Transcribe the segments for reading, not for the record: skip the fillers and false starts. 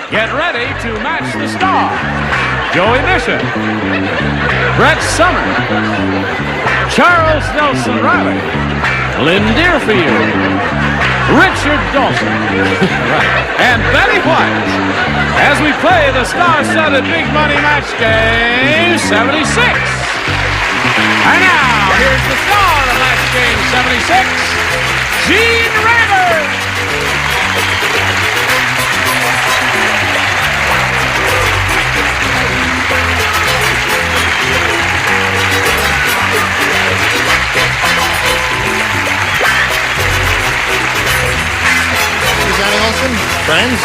Get ready to match the star. Joey Bishop, Brett Summer, Charles Nelson Reilly, Lynn Deerfield, Richard Dawson, and Betty White as we play the star-studded Big Money Match Game 76. And now, here's the star of Match Game 76, Gene Rader. Friends,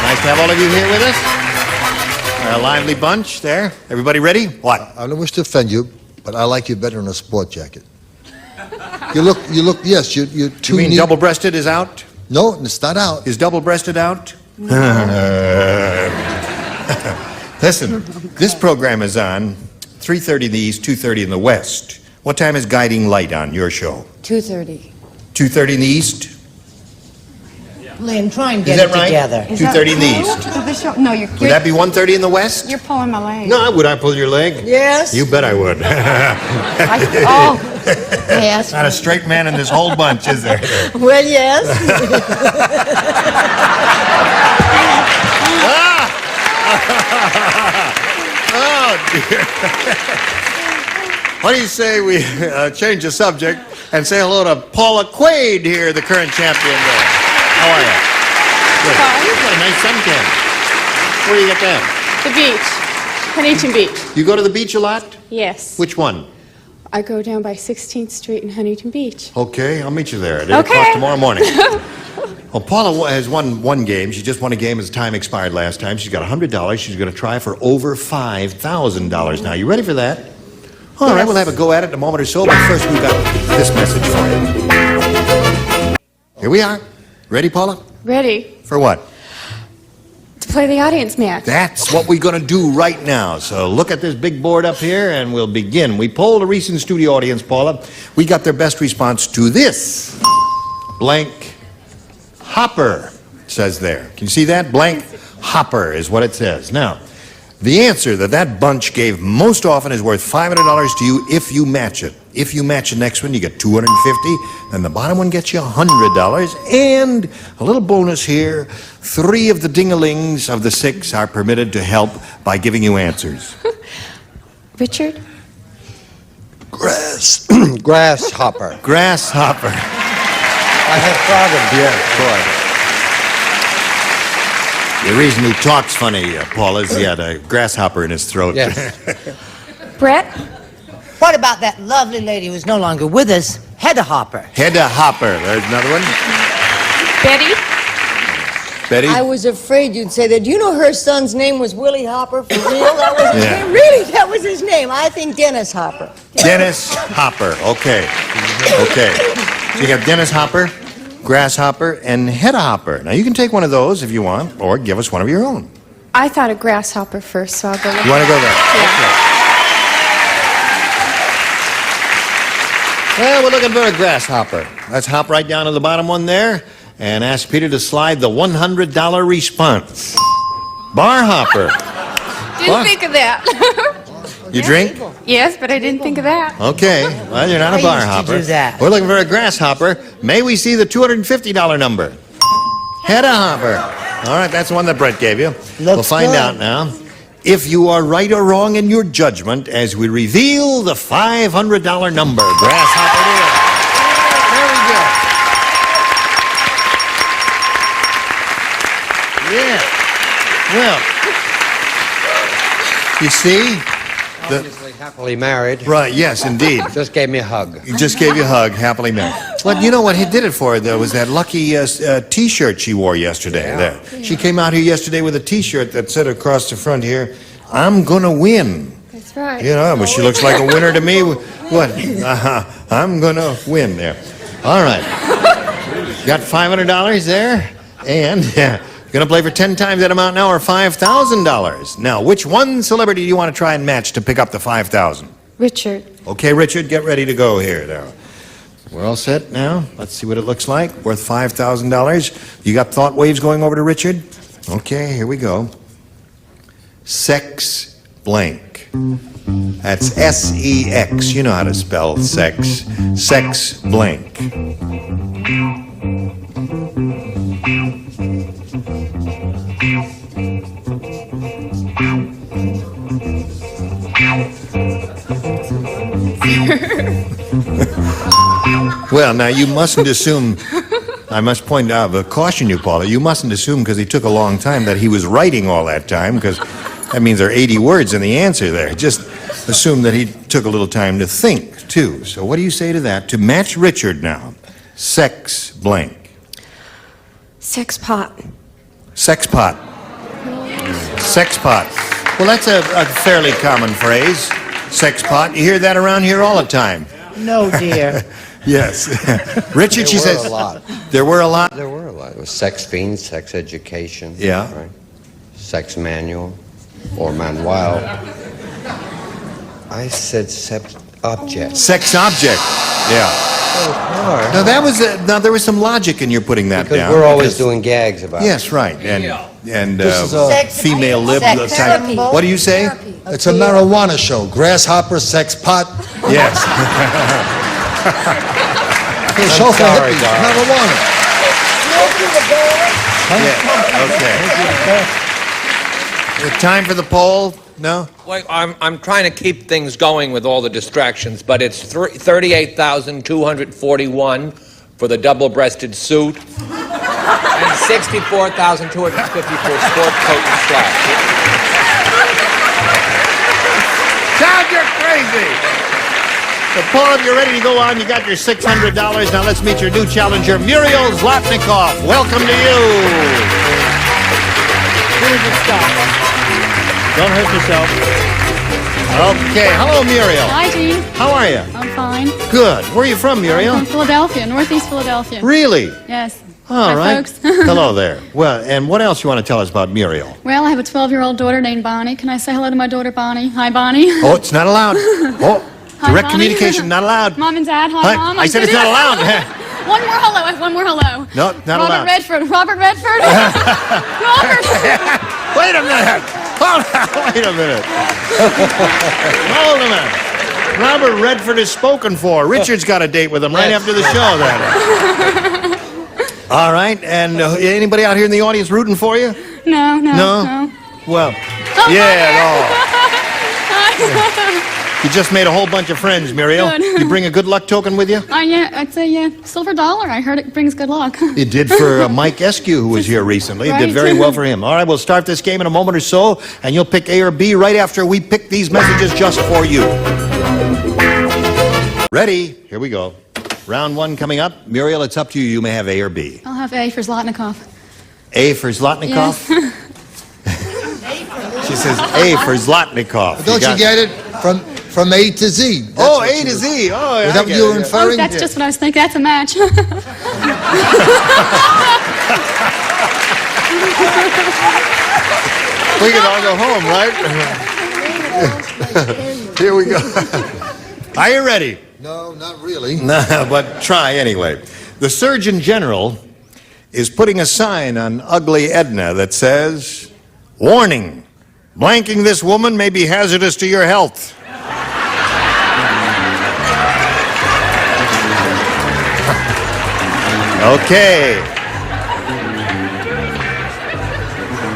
nice to have all of you here with us. A lively bunch there. Everybody ready? What? I don't wish to offend you, but I like you better in a sport jacket. You look, yes, you're too You mean neat. double-breasted is out? No, it's not out. Is double-breasted out? Listen, this program is on 3:30 in the east, 2:30 in the west. What time is Guiding Light on your show? 2:30. 2:30 in the east? Lynn, try and get Is it that right? together. 2:30 in the east. No, you're Would that be 1:30 in the west? You're pulling my leg. No, would I pull your leg? Yes. You bet I would. Yes. Not a straight man in this whole bunch, is there? Well, yes. Oh, dear. What do you say we change the subject and say hello to Paula Quaid here, the current champion there. How are you? Good. You've got a nice suntan. Where do you get that? The beach. Huntington Beach. You go to the beach a lot? Yes. Which one? I go down by 16th Street in Huntington Beach. Okay, I'll meet you there at 8 Okay. o'clock tomorrow morning. Well, Paula has won one game. She just won a game as time expired last time. She's got $100. She's going to try for over $5,000 now. You ready for that? All right, we'll have a go at it in a moment or so, but first we've got this message for you. Here we are. Ready, Paula? Ready For what? to play the audience match. That's what we're going to do right now. So look at this big board up here, and we'll begin. We polled a recent studio audience, Paula. We got their best response to this. Blank Hopper, it says there. Can you see that? Blank Hopper is what it says. Now, the answer that bunch gave most often is worth $500 to you if you match it. If you match the next one, you get $250, and the bottom one gets you $100. And a little bonus here, 3 of the ding-a-lings of the 6 are permitted to help by giving you answers. Richard? Grasshopper. Grasshopper. I have problems. Yeah, boy. The reason he talks funny, Paul, is he had a grasshopper in his throat. Yes. Brett? What about that lovely lady who's no longer with us, Hedda Hopper? Hedda Hopper. There's another one. Betty? Betty? I was afraid you'd say that. Do you know her son's name was Willie Hopper? For real? That was his Yeah. name? Really? That was his name. I think Dennis Hopper. Dennis Hopper. Okay. Okay. So you got Dennis Hopper, Grasshopper, and Hedda Hopper. Now you can take one of those if you want, or give us one of your own. I thought a grasshopper first, so I'll go with You want to go there? Yeah. Okay. Well, we're looking for a grasshopper. Let's hop right down to the bottom one there and ask Peter to slide the $100 response. Bar hopper. Didn't What? think of that. You drink? Yes, but I didn't think of that. Okay. Well, you're not a I bar used to hopper. do that. We're looking for a grasshopper. May we see the $250 number? Hedda hopper. All right, that's the one that Brett gave you. We'll find good. out now if you are right or wrong in your judgment as we reveal the $500 number. Grasshopper it is. Very good. Yeah. Well, you see? Obviously happily married. Right, yes, indeed. Just gave me a hug. He just gave you a hug, happily married. Well, you know what he did it for, though, was that lucky T-shirt she wore yesterday. Yeah. There. She came out here yesterday with a T-shirt that said across the front here, "I'm gonna win." That's right. You know, but she looks like a winner to me. What? I'm gonna win there. All right. Got $500 there, and gonna play for 10 times that amount now, or $5,000. Now, which one celebrity do you want to try and match to pick up the $5,000? Richard. Okay, Richard, get ready to go here now. We're all set now. Let's see what it looks like. Worth $5,000. You got thought waves going over to Richard? Okay, here we go. Sex blank. That's S-E-X. You know how to spell sex. Sex blank. Well, now you mustn't assume, I must point out, caution you, Paula, you mustn't assume because he took a long time that he was writing all that time, because that means there are 80 words in the answer there. Just assume that he took a little time to think, too. So what do you say to that? To match Richard now, sex blank. Sex pot. Sex pot. Sex pot. Well, that's a fairly common phrase, sex pot. You hear that around here all the time. No, dear. Yes. Richard, she says. There were a lot. There were a lot? There were a lot. It was sex fiends, sex education. Yeah. Right? Sex manual or manual. I said sex object. Sex object. Yeah. Oh, Now now there was some logic in your putting that because down. we're always doing gags about it. Yes, right. And This is a- Sex- female lib sex type. therapy. What do you say? It's a marijuana show. Grasshopper, sex pot. Yes. It's a show for sorry, hippies. darling. Marijuana. Yeah. Okay. Time for the poll? No? Well, I'm trying to keep things going with all the distractions, but it's 38,241 for the double-breasted suit and 64,250 for sport coat and slacks. Todd, you're crazy! So, Paul, if you're ready to go on, you got your $600. Now let's meet your new challenger, Muriel Zlotnikoff. Welcome to you. Here's the stop. Don't hurt yourself. Okay, hello, Muriel. Hi, Gene. How are you? I'm fine. Good. Where are you from, Muriel? From Philadelphia, Northeast Philadelphia. Really? Yes. All Hi, right. folks. Hello there. Well, and what else you want to tell us about Muriel? Well, I have a 12-year-old daughter named Bonnie. Can I say hello to my daughter, Bonnie? Hi, Bonnie. Oh, it's not allowed. Oh, Hi, direct Bonnie. communication, not allowed. Mom and Dad. Hi, Hi. Mom. I said it's not allowed. One more hello. I have one more hello. No, not allowed. Robert Redford. Robert. Wait a minute. Hold on. Wait a minute. Hold a minute. Robert Redford is spoken for. Richard's got a date with him right after the show, then. All right. And anybody out here in the audience rooting for you? No. No? Well, Oh, yeah, no. Hi. You just made a whole bunch of friends, Muriel. Good. You bring a good luck token with you? Yeah, I'd say, yeah, silver dollar. I heard it brings good luck. It did for Mike Eskew, who was here recently. It did Right. very well for him. All right, we'll start this game in a moment or so, and you'll pick A or B right after we pick these messages just for you. Ready? Here we go. Round one coming up. Muriel, it's up to you. You may have A or B. I'll have A for Zlotnikoff. A for Zlotnikoff? Yes. She says A for Zlotnikoff. Don't you get it? From A to Z. That's Oh, what A you to were- Z. Oh, Is yeah. that what you were inferring? That's just what I was thinking. That's a match. We can all go home, right? Here we go. Are you ready? No, not really. No, but try anyway. The Surgeon General is putting a sign on Ugly Edna that says, "Warning, blanking this woman may be hazardous to your health." Okay.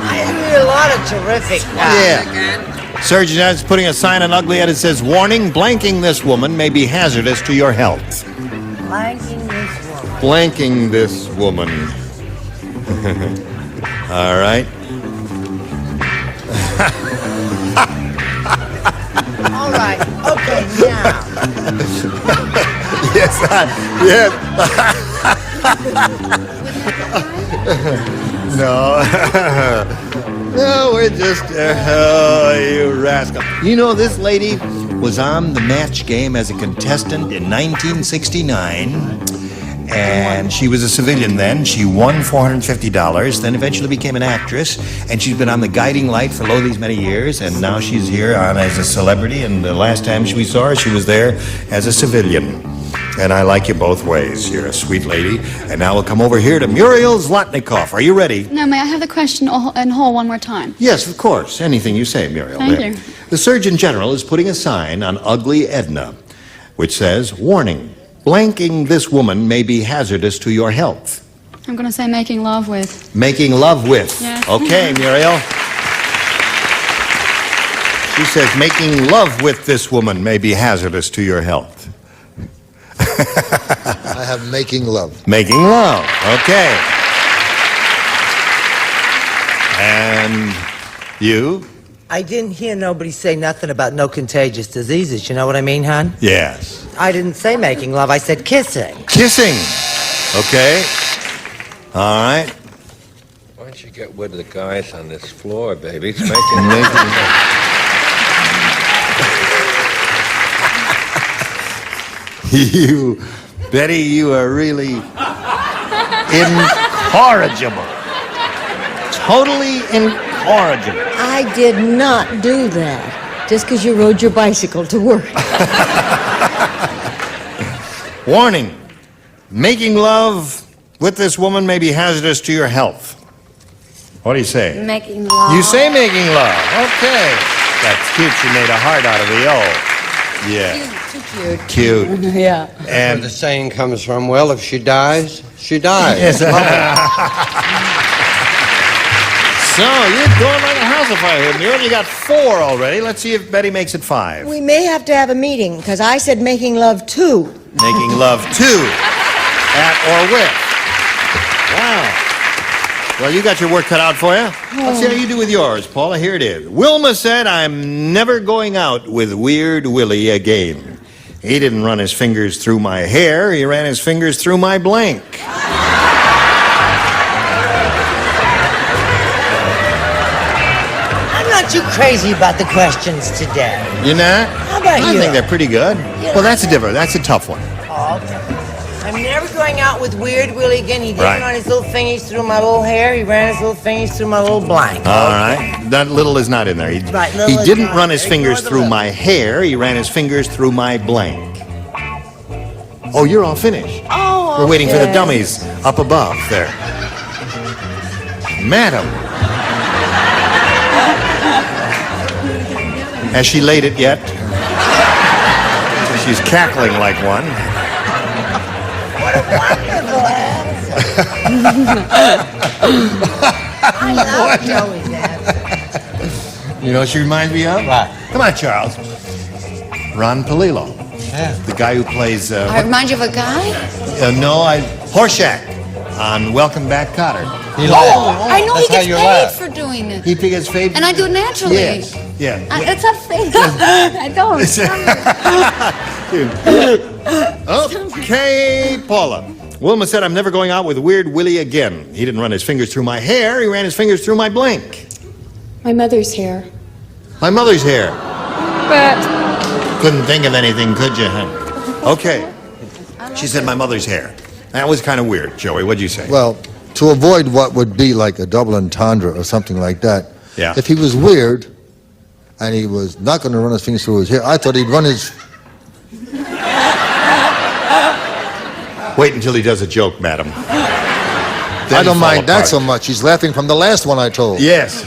I hear a lot of terrific. Yeah. Surgeon General's putting a sign on Ugly Edna that says, "Warning, blanking this woman may be hazardous to your health." Blanking this woman. Blanking this woman. All right. All right. Okay, now. Yes, yes. No. No, we're just, oh, you rascal. You know, this lady was on the Match Game as a contestant in 1969, and she was a civilian then. She won $450, then eventually became an actress, and she's been on the Guiding Light for lo these many years, and now she's here on as a celebrity, and the last time we saw her, she was there as a civilian. And I like you both ways. You're a sweet lady. And now we'll come over here to Muriel Zlotnikoff. Are you ready? No, may I have the question in whole one more time? Yes, of course. Anything you say, Muriel. Thank There. you. The Surgeon General is putting a sign on Ugly Edna, which says, "Warning, blanking this woman may be hazardous to your health." I'm going to say making love with. Making love with. Yes. Okay, Muriel. She says making love with this woman may be hazardous to your health. I have making love. Making love. Okay. And you? I didn't hear nobody say nothing about no contagious diseases. You know what I mean, hon? Yes. I didn't say making love. I said kissing. Kissing. Okay. All right. Why don't you get rid of the guys on this floor, baby? It's making You, Betty, you are really incorrigible. Totally incorrigible. I did not do that just because you rode your bicycle to work. Warning, making love with this woman may be hazardous to your health. What do you say? Making love. You say making love. Okay. That's cute. She made a heart out of the O. Yeah. Too cute. Cute. Yeah. Where And the saying comes from, well, if she dies, she dies. Yes. So you're doing like a house afire here, Muriel. You got 4 already. Let's see if Betty makes it 5. We may have to have a meeting because I said making love too. Making love to, at or with. Wow. Well, you got your work cut out for you. Let's see how you do with yours, Paula. Here it is. Wilma said, "I'm never going out with Weird Willie again. He didn't run his fingers through my hair. He ran his fingers through my blank." I'm not too crazy about the questions today. You not? How about I you? think they're pretty good. Well, that's a tough one. Oh, okay. I'm never going out with Weird Willie again. He didn't Right. run his little fingies through my little hair. He ran his little fingies through my little blank. All right. That little is not in there. Right, He little is didn't not. run his Ignore fingers the through little. my hair. He ran his fingers through my blank. Oh, you're all finished. Oh, We're waiting for the okay. dummies up above there. Madam. Has she laid it yet? She's cackling like one. I love Joey's answer. You know what she reminds me of? Come on, Charles. Ron Palillo. Yeah. The guy who plays... I remind you of a guy? Horseshack on Welcome Back, Kotter. He I know he That's how gets you paid laugh. for doing it. He gets paid. And I do it naturally. Yes. Yeah. It's a thing. I don't. Okay, Paula. Wilma said, "I'm never going out with Weird Willie again. He didn't run his fingers through my hair. He ran his fingers through my blank." My mother's hair. My mother's hair. But Couldn't think of anything, could you, huh? Okay. She said, "My mother's hair." That was kind of weird, Joey. What'd you say? Well, to avoid what would be like a double entendre or something like that, Yeah. if he was weird and he was not going to run his fingers through his hair, I thought he'd run his... Wait until he does a joke, madam. I don't mind that so much. He's laughing from the last one I told. Yes.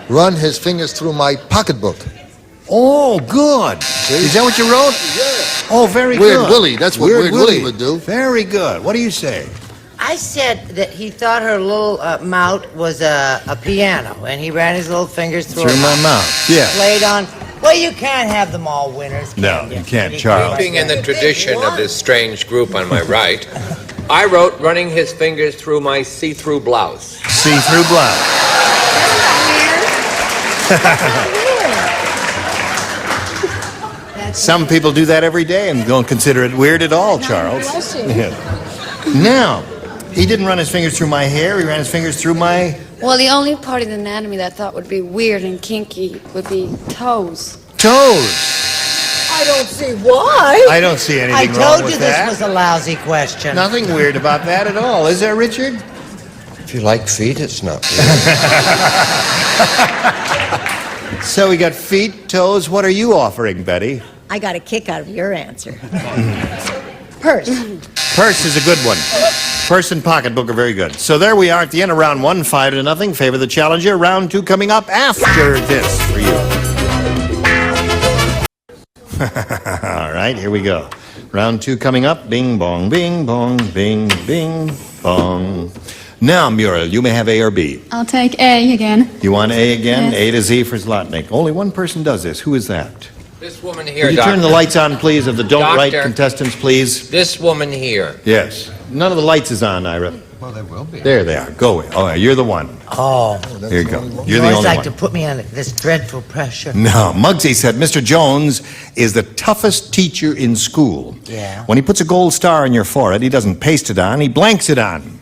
Run his fingers through my pocketbook. Oh, good. Is that what you wrote? Yeah. Oh, very Weird good. Willie. That's what Weird Willie would do. Very good. What do you say? I said that he thought her little mouth was a piano, and he ran his little fingers through Through her my mouth. Yeah. Played on. Well, you can't have them all winners. No, you can't, Charles. Being in the tradition of this strange group on my right, I wrote running his fingers through my see-through blouse. See-through blouse. Some people do that every day and don't consider it weird at all, Charles. Yeah. Now, he didn't run his fingers through my hair. He ran his fingers through my... Well, the only part of the anatomy that I thought would be weird and kinky would be toes. toes. I don't see why. I don't see anything I wrong told with you that. this was a lousy question. Nothing weird about that at all, is there, Richard? If you like feet, it's not weird. So we got feet, toes. What are you offering, Betty? I got a kick out of your answer. Purse. Purse is a good one. Purse and pocketbook are very good. So there we are at the end of round 1, 5-0. Favor the challenger. Round 2 coming up after this for you. All right, here we go. Round 2 coming up. Bing, bong, bing, bong, bing, bing, bong. Now, Muriel, you may have A or B. I'll take A again. You want A again? Yes. A to Z for Zlotnick. Only one person does this. Who is that? This woman here, Could you Doctor. turn the lights on, please, of the don't write Doctor. contestants, please? This woman here. Yes. None of the lights is on, Ira. Well, they will be. There they are. Go. Oh, you're the one. Oh, Here you go. you You're the always only like one. to put me under this dreadful pressure. No, Muggsy said Mr. Jones is the toughest teacher in school. Yeah. When he puts a gold star on your forehead, he doesn't paste it on, he blanks it on.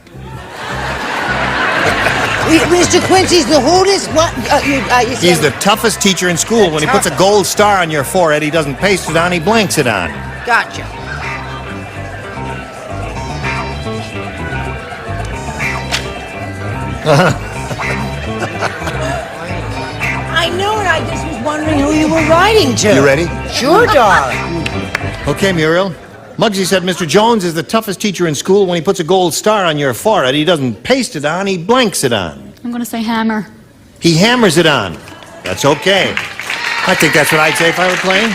Mr. Quincy's the hardest? What? You said... He's the toughest teacher in school. When he puts a gold star on your forehead, he doesn't paste it on, he blanks it on. Gotcha. I know it. I just was wondering who you were writing to. You ready? Sure, darling. Okay, Muriel. Muggsy said Mr. Jones is the toughest teacher in school. When he puts a gold star on your forehead, he doesn't paste it on, he blanks it on. I'm going to say hammer. He hammers it on. That's okay. I think that's what I'd say if I were playing.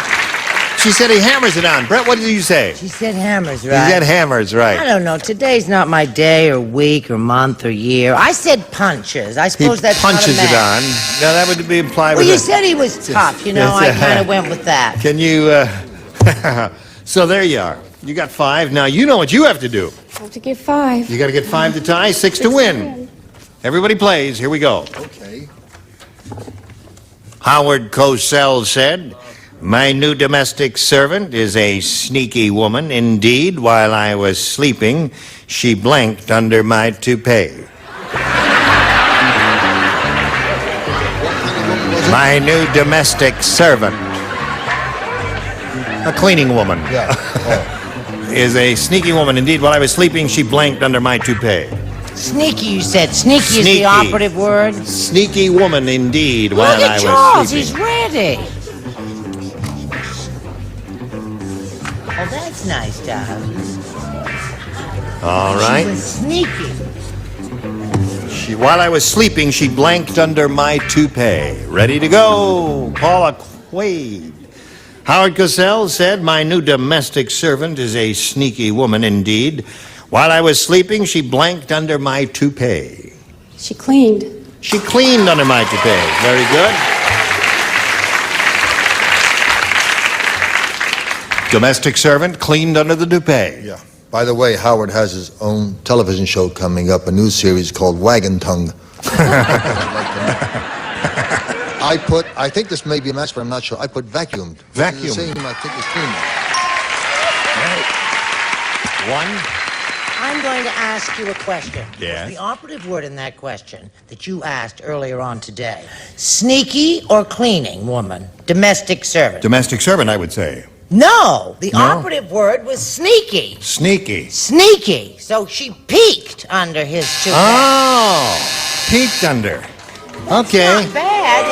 She said he hammers it on. Brett, what did you say? She said hammers, He right? said hammers, I right. don't know. Today's not my day or week or month or year. I said punches. I He suppose that's punches not a it match. on. Now, that would be implied Well, with you a- said he was tough. You know, Yes, I kind of went with that. Can you, So there you are. You got 5. Now, you know what you have to do. I have to get 5. You got to get 5 to tie, 6 to win. Everybody plays. Here we go. Okay. Howard Cosell said, "My new domestic servant is a sneaky woman. Indeed, while I was sleeping, she blanked under my toupee." My new domestic servant, a cleaning woman, Yeah. is a sneaky woman. Indeed, while I was sleeping, she blanked under my toupee. Sneaky, you said. Sneaky is Sneaky. the operative word. Sneaky woman, indeed, while Look I at was Charles. sleeping. He's ready. Oh, that's nice, darling. All She right. was sneaky. While I was sleeping, she blanked under my toupee. Ready to go. Paula Quaid. Howard Cosell said, "My new domestic servant is a sneaky woman indeed. While I was sleeping, she blanked under my toupee." She cleaned. She cleaned under my toupee. Very good. Domestic servant cleaned under the toupee. Yeah. By the way, Howard has his own television show coming up, a new series called Wagon Tongue. I think this may be a match, but I'm not sure. I put vacuumed. Vacuumed. It's the same, I think it's clean. One. I'm going to ask you a question. Yes. The operative word in that question that you asked earlier on today. Sneaky or cleaning woman? Domestic servant? Domestic servant, I would say. No, the No? operative word was sneaky. Sneaky. Sneaky. So she peeked under his toupee. Oh, peeked under. Okay. Not bad.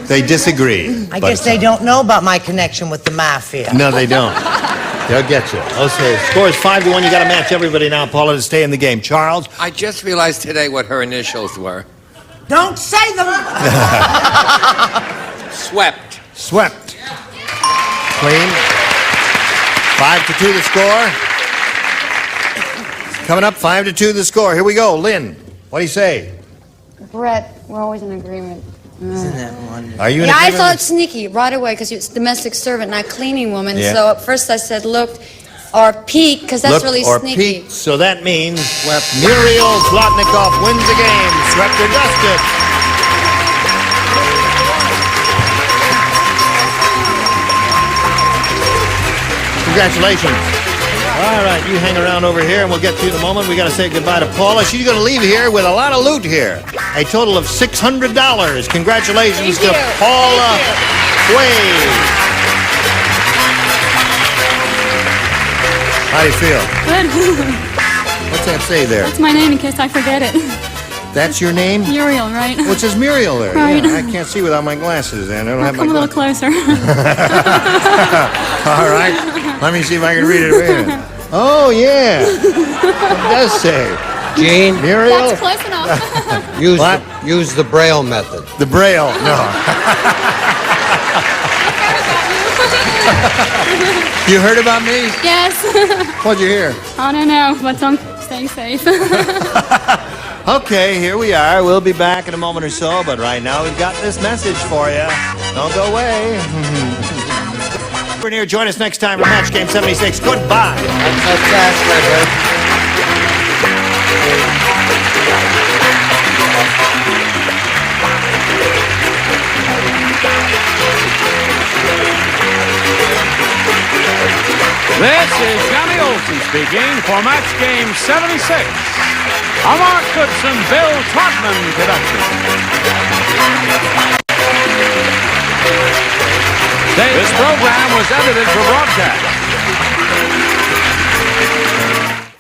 They disagree. I but- guess they don't know about my connection with the mafia. No, they don't. They'll get you. Okay, score is 5-1. You got to match everybody now, Paula, to stay in the game. Charles? I just realized today what her initials were. Don't say them. Swept. Swept. Clean. 5-2 the score. Coming up, 5-2 the score. Here we go. Lynn, what do you say? Brett, we're always in agreement. Isn't that wonderful? Are you in Yeah, I agreement? thought sneaky right away because it's domestic servant, not cleaning woman. Yeah. So at first I said looked or peek because that's Look really or sneaky. peeked, so that means Muriel Zlotnikoff wins the game. Swept or dusted. Congratulations. All right, you hang around over here and we'll get to you in a moment. We got to say goodbye to Paula. She's going to leave here with a lot of loot here. A total of $600. Congratulations to Paula Quaid. How do you feel? Good. What's that say there? That's my name in case I forget it. That's your name? Muriel, right? Well, it says Muriel there. Right. Yeah, I can't see without my glasses, and I don't have my Come a little glasses. closer. All right. Let me see if I can read it. Wait a minute. Oh, yeah. It does say. Gene, Muriel. That's close enough. use the Braille method. The Braille. No. You heard about me? Yes. What'd you hear? I don't know, but I'm staying safe. Okay, here we are. We'll be back in a moment or so, but right now we've got this message for you. Don't go away. We're near. Join us next time for Match Game 76. Goodbye. This is Johnny Olson speaking for Match Game 76. A Mark Goodson, Bill Todman production. This program was edited for broadcast.